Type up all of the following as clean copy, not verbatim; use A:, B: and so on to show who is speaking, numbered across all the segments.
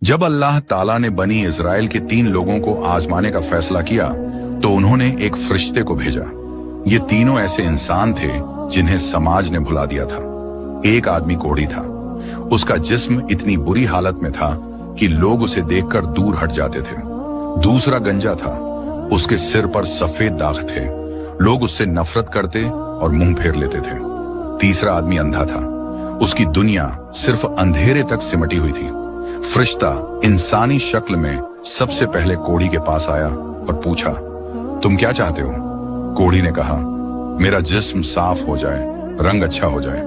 A: जब अल्लाह ताला ने बनी इजराइल के 3 लोगों को आजमाने का फैसला किया तो उन्होंने एक फरिश्ते को भेजा। ये तीनों ऐसे इंसान थे जिन्हें समाज ने भुला दिया था। एक आदमी कोढ़ी था, उसका जिस्म इतनी बुरी हालत में था कि लोग उसे देखकर दूर हट जाते थे। दूसरा गंजा था, उसके सिर पर सफेद दाग थे, लोग उससे नफरत करते और मुंह फेर लेते थे। तीसरा आदमी अंधा था, उसकी दुनिया सिर्फ अंधेरे तक सिमटी हुई थी। फरिश्ता इंसानी शक्ल में सबसे पहले कोढ़ी के पास आया और पूछा, तुम क्या चाहते हो? कोढ़ी ने कहा, मेरा जिस्म साफ हो जाए, रंग अच्छा हो जाए,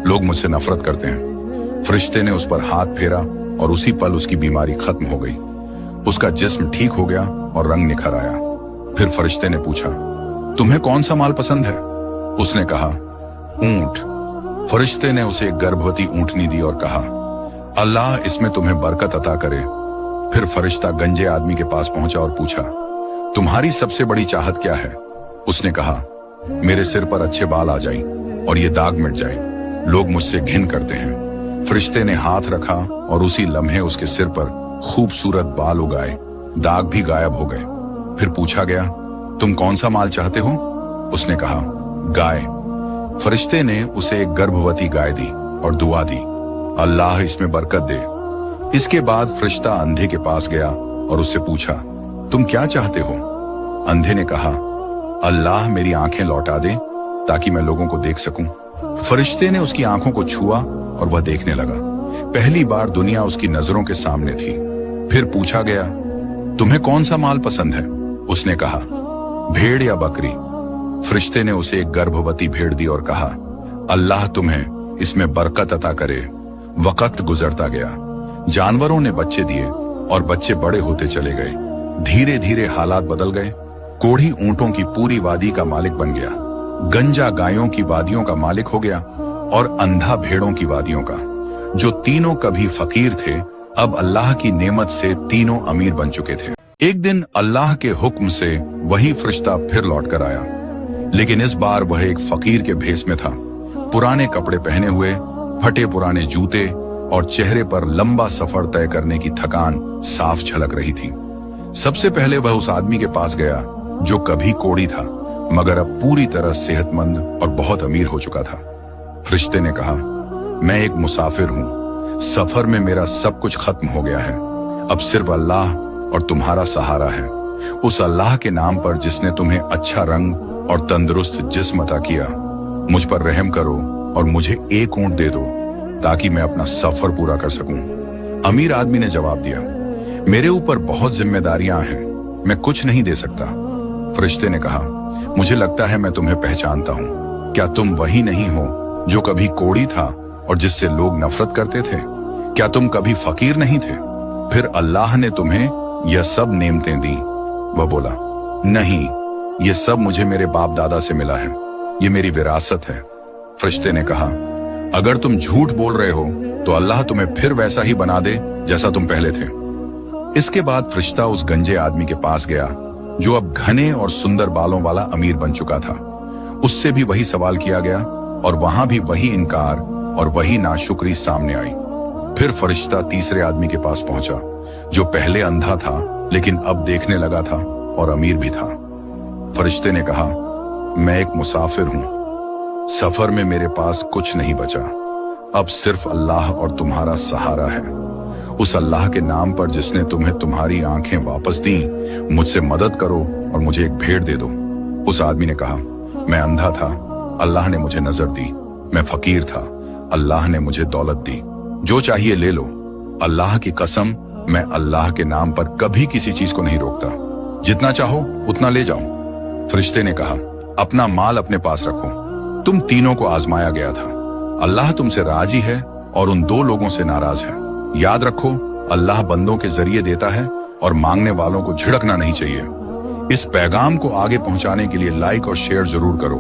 A: लोग मुझसे नफरत करते हैं। फरिश्ते ने उस पर हाथ फेरा और उसी पल उसकी बीमारी खत्म हो गई। उसका जिस्म ठीक हो गया और रंग निखर आया। फिर फरिश्ते ने पूछा, तुम्हें कौन सा माल पसंद है? उसने कहा, ऊंट। फरिश्ते ने उसे एक गर्भवती ऊंटनी दी और कहा, अल्लाह इसमें तुम्हें बरकत अता करे। फिर फरिश्ता गंजे आदमी के पास पहुंचा और पूछा, तुम्हारी सबसे बड़ी चाहत क्या है? उसने कहा, मेरे सिर पर अच्छे बाल आ जाएं और ये दाग मिट जाए, लोग मुझसे घिन करते हैं। फरिश्ते ने हाथ रखा और उसी लम्हे उसके सिर पर खूबसूरत बाल उगाए, दाग भी गायब हो गए। फिर पूछा गया, तुम कौन सा माल चाहते हो? उसने कहा, गाय। फरिश्ते ने उसे एक गर्भवती गाय दी और दुआ दी, अल्लाह इसमें बरकत दे। इसके बाद फरिश्ता अंधे के पास गया और उससे पूछा, तुम क्या चाहते हो? अंधे ने कहा, अल्लाह मेरी आंखें लौटा दे ताकि मैं लोगों को देख सकूं। फरिश्ते ने उसकी आंखों को छुआ और वह देखने लगा। पहली बार दुनिया उसकी नजरों के सामने थी। फिर पूछा गया, तुम्हें कौन सा माल पसंद है? उसने कहा, भेड़ या बकरी। फरिश्ते ने उसे एक गर्भवती भेड़ दी और कहा, अल्लाह तुम्हें इसमें बरकत अता करे। वक्त गुजरता गया, जानवरों ने बच्चे दिए और बच्चे बड़े होते चले गए। धीरे धीरे हालात बदल गए। कोढ़ी ऊंटों की पूरी वादी का मालिक बन गया, गंजा गायों की वादियों का मालिक हो गया और अंधा भेड़ों की वादियों का। जो तीनों कभी फकीर थे, अब अल्लाह की नेमत से तीनों अमीर बन चुके थे। एक दिन अल्लाह के हुक्म से वही फरिश्ता फिर लौट कर आया, लेकिन इस बार वह एक फकीर के भेष में था। पुराने कपड़े पहने हुए, फटे पुराने जूते और चेहरे पर लंबा सफर तय करने की थकान साफ झलक रही थी। सबसे पहले वह उस आदमी के पास गया जो कभी कोढ़ी था मगर अब पूरी तरह सेहतमंद और बहुत अमीर हो चुका था। फरिश्ते ने कहा, मैं एक मुसाफिर हूं, सफर में मेरा सब कुछ खत्म हो गया है, अब सिर्फ अल्लाह और तुम्हारा सहारा है। उस अल्लाह के नाम पर जिसने तुम्हें अच्छा रंग और तंदुरुस्त जिस्म अता किया, मुझ पर रहम करो और मुझे एक ऊंट दे दो ताकि मैं अपना सफर पूरा कर सकूं। अमीर आदमी ने जवाब दिया, मेरे ऊपर बहुत जिम्मेदारियां हैं, मैं कुछ नहीं दे सकता। फरिश्ते ने कहा, मुझे लगता है मैं तुम्हें पहचानता हूं। क्या तुम वही नहीं हो जो कभी कोढ़ी था और जिससे लोग नफरत करते थे? क्या तुम कभी फकीर नहीं थे? फिर अल्लाह ने तुम्हें यह सब नेमतें दी। वह बोला, नहीं, ये सब मुझे मेरे बाप दादा से मिला है, ये मेरी विरासत है। फरिश्ते ने कहा, अगर तुम झूठ बोल रहे हो तो अल्लाह तुम्हें फिर वैसा ही बना दे जैसा तुम पहले थे। इसके बाद फरिश्ता उस गंजे आदमी के पास गया जो अब घने और सुंदर बालों वाला अमीर बन चुका था। उससे भी वही सवाल किया गया और वहां भी वही इनकार और वही नाशुक्री सामने आई। फिर फरिश्ता तीसरे आदमी के पास पहुंचा जो पहले अंधा था लेकिन अब देखने लगा था और अमीर भी था। फरिश्ते ने कहा, मैं एक मुसाफिर हूं, सफर में मेरे पास कुछ नहीं बचा, अब सिर्फ अल्लाह और तुम्हारा सहारा है। उस अल्लाह के नाम पर जिसने तुम्हें तुम्हारी आंखें वापस दी, मुझसे मदद करो और मुझे एक भेड़ दे दो। उस आदमी ने कहा, मैं अंधा था, अल्लाह ने मुझे नजर दी, मैं फकीर था, अल्लाह ने मुझे दौलत दी, जो चाहिए ले लो। अल्लाह की कसम, मैं अल्लाह के नाम पर कभी किसी चीज को नहीं रोकता, जितना चाहो उतना ले जाओ। फरिश्ते ने कहा, अपना माल अपने पास रखो, तुम तीनों को आजमाया गया था, अल्लाह तुमसे राजी है और उन 2 लोगों से नाराज है। याद रखो, अल्लाह बंदों के जरिए देता है और मांगने वालों को झिड़कना नहीं चाहिए। इस पैगाम को आगे पहुंचाने के लिए लाइक और शेयर जरूर करो।